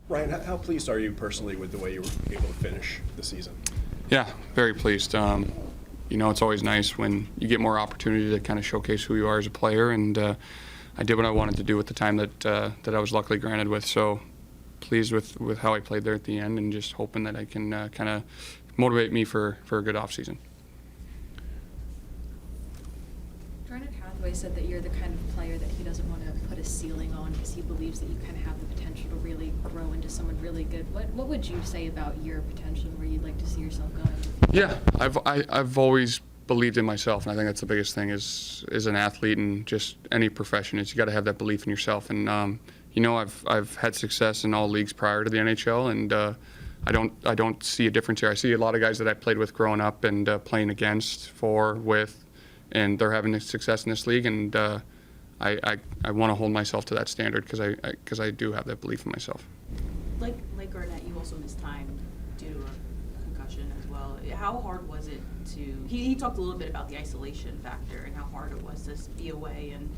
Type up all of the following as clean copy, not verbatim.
Ryan, how pleased are you personally with the way you were able to finish the season? Yeah, very pleased. It's always nice when you get more opportunity to kind of showcase who you are as a player, and I did what I wanted to do with the time that I was luckily granted with. So pleased with how I played there at the end, and just hoping that I can kind of motivate me for a good offseason. Jordan Hathaway said that you're the kind of player that he doesn't want to put a ceiling on because he believes that you kind of have the potential to really grow into someone really good. What would you say about your potential and where you'd like to see yourself going? Yeah, I've always believed in myself, and I think that's the biggest thing is an athlete and just any profession is you got to have that belief in yourself. And I've had success in all leagues prior to the NHL, and I don't see a difference here. I see a lot of guys that I played with growing up and playing against, with, and they're having success in this league, and I want to hold myself to that standard because I do have that belief in myself. Like Garnett, you also missed time due to a concussion as well. How hard was it to? He talked a little bit about the isolation factor and how hard it was to be away. And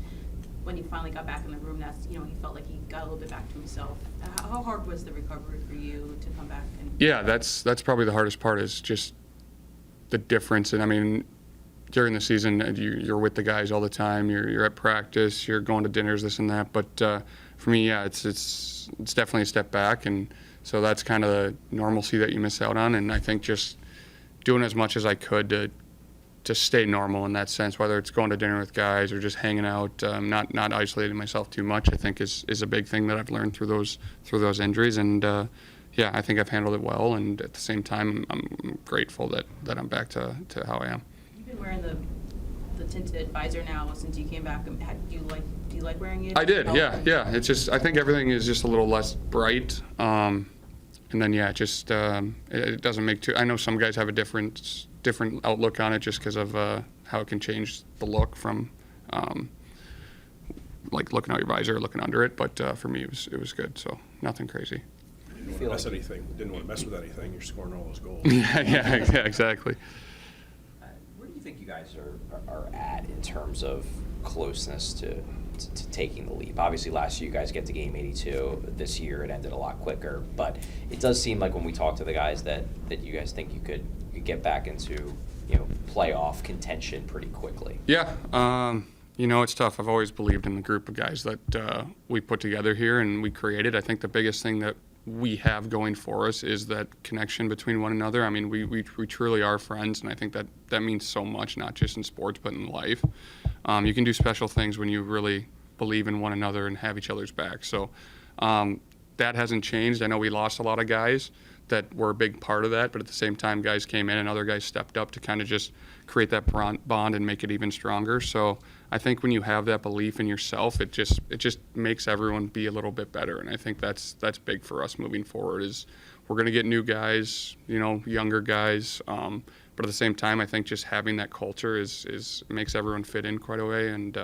when he finally got back in the room, he felt like he got a little bit back to himself. How hard was the recovery for you to come back? Yeah, that's probably the hardest part is just the difference. And I mean, during the season, you're with the guys all the time. You're at practice. You're going to dinners, this and that. But for me, yeah, it's definitely a step back, and so that's kind of the normalcy that you miss out on. And I think just doing as much as I could to stay normal in that sense, whether it's going to dinner with guys or just hanging out, not isolating myself too much, I think is a big thing that I've learned through those injuries. And yeah, I think I've handled it well. And at the same time, I'm grateful that I'm back to how I am. You've been wearing the tinted visor now since you came back. Do you like wearing it? I did, yeah. It's just I think everything is just a little less bright, and then it doesn't make too. I know some guys have a different outlook on it just because of how it can change the look from like looking out your visor or looking under it. But for me, it was good, so nothing crazy. Didn't want to mess with anything. You're scoring all those goals. yeah, exactly. Where do you think you guys are at in terms of closeness to taking the leap? Obviously, last year you guys get to game 82. This year it ended a lot quicker, but it does seem like when we talk to the guys that you guys think you could get back into playoff contention pretty quickly. Yeah, it's tough. I've always believed in the group of guys that we put together here and we created. I think the biggest thing that we have going for us is that connection between one another. I mean, we truly are friends, and I think that means so much, not just in sports but in life. You can do special things when you really believe in one another and have each other's back. So that hasn't changed. I know we lost a lot of guys that were a big part of that, but at the same time, guys came in and other guys stepped up to kind of just create that bond and make it even stronger. So I think when you have that belief in yourself, it just makes everyone be a little bit better. And I think that's big for us moving forward. Is we're going to get new guys, younger guys, but at the same time, I think just having that culture is makes everyone fit in quite a way, and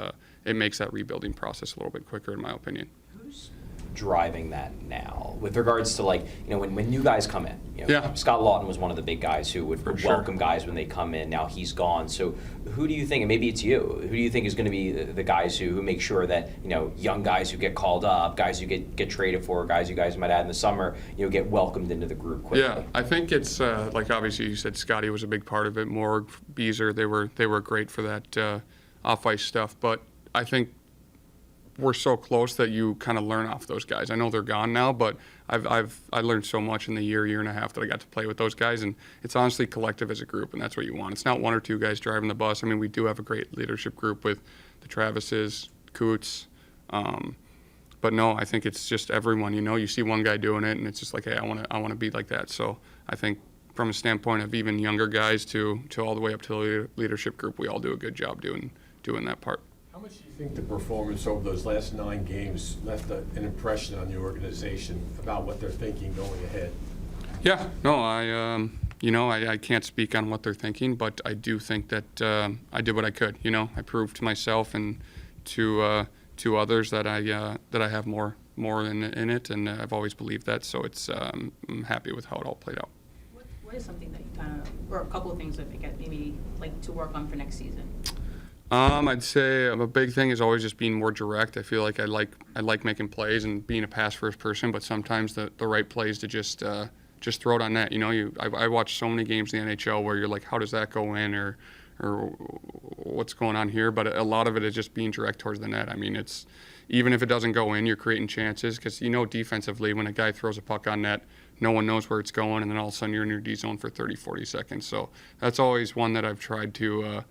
it makes that rebuilding process a little bit quicker, in my opinion. Who's driving that now with regards to when new guys come in? Yeah. Scott Lawton was one of the big guys who would welcome sure. guys when they come in. Now he's gone. So who do you think, and maybe it's you, who do you think is going to be the guys who make sure that young guys who get called up, guys who get traded for, guys you guys might add in the summer, get welcomed into the group quickly? Yeah, I think it's obviously you said Scotty was a big part of it. Morg, Beezer, they were great for that off-ice stuff, but I think we're so close that you kind of learn off those guys. I know they're gone now, but I learned so much in the year and a half that I got to play with those guys, and it's honestly collective as a group, and that's what you want. It's not one or two guys driving the bus. I mean, we do have a great leadership group with the Travises, Coots, but no, I think it's just everyone. You see one guy doing it, and it's just like, hey, I want to be like that. So I think from a standpoint of even younger guys to all the way up to the leadership group, we all do a good job doing that part. How much do you think the performance over those last 9 games left an impression on the organization about what they're thinking going ahead? Yeah, no, I can't speak on what they're thinking, but I do think that I did what I could. I proved to myself and to others that I have more in it, and I've always believed that. So I'm happy with how it all played out. What is something that you or a couple of things that maybe like to work on for next season? I'd say a big thing is always just being more direct. I feel like I like making plays and being a pass first person, but sometimes the right plays to just throw it on net. You know, I watch so many games in the NHL where you're like, how does that go in, or what's going on here? But a lot of it is just being direct towards the net. I mean, it's even if it doesn't go in, you're creating chances because you know defensively when a guy throws a puck on net, no one knows where it's going, and then all of a sudden you're in your D zone for 30, 40 seconds. So that's always one that I've tried to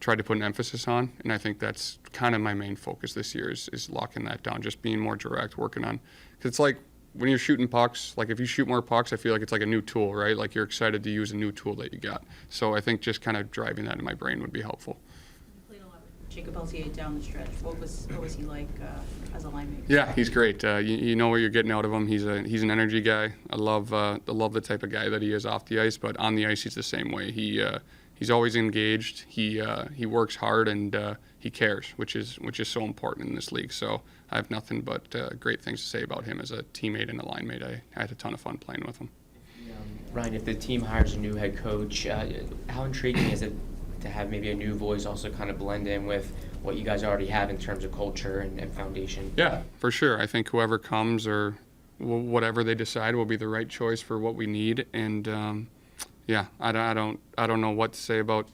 put an emphasis on, and I think that's kind of my main focus this year is locking that down, just being more direct, working on, because it's like when you're shooting pucks, like if you shoot more pucks, I feel like it's like a new tool, right? Like you're excited to use a new tool that you got. So I think just kind of driving that in my brain would be helpful. You played a lot with Jacob Peltier down the stretch. What was he like as a line-maker? Yeah, he's great. You know what you're getting out of him. He's an energy guy. I love the type of guy that he is off the ice, but on the ice he's the same way. He's always engaged. He works hard and he cares, which is so important in this league. So I have nothing but great things to say about him as a teammate and a line mate. I had a ton of fun playing with him. Ryan, if the team hires a new head coach, how intriguing is it to have maybe a new voice also kind of blend in with what you guys already have in terms of culture and foundation? Yeah, for sure. I think whoever comes or whatever they decide will be the right choice for what we need. And yeah, I don't know what to say about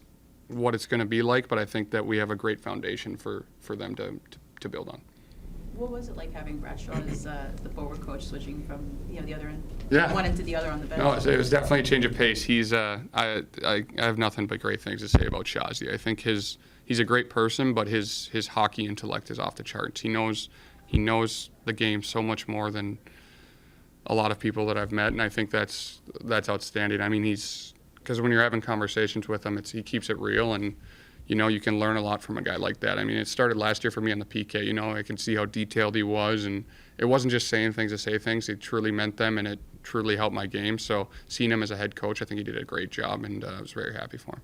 what it's going to be like, but I think that we have a great foundation for them to build on. What was it like having Bradshaw as the forward coach, switching from the other end, Yeah. one end to the other on the bench? No, it was definitely a change of pace. He's I have nothing but great things to say about Shazi. I think he's a great person, but his hockey intellect is off the charts. He knows the game so much more than a lot of people that I've met, and I think that's outstanding. I mean, because when you're having conversations with him, he keeps it real, and you know you can learn a lot from a guy like that. I mean, it started last year for me on the PK. You know, I can see how detailed he was, and it wasn't just saying things to say things. He truly meant them, and it truly helped my game. So seeing him as a head coach, I think he did a great job, and I was very happy for him.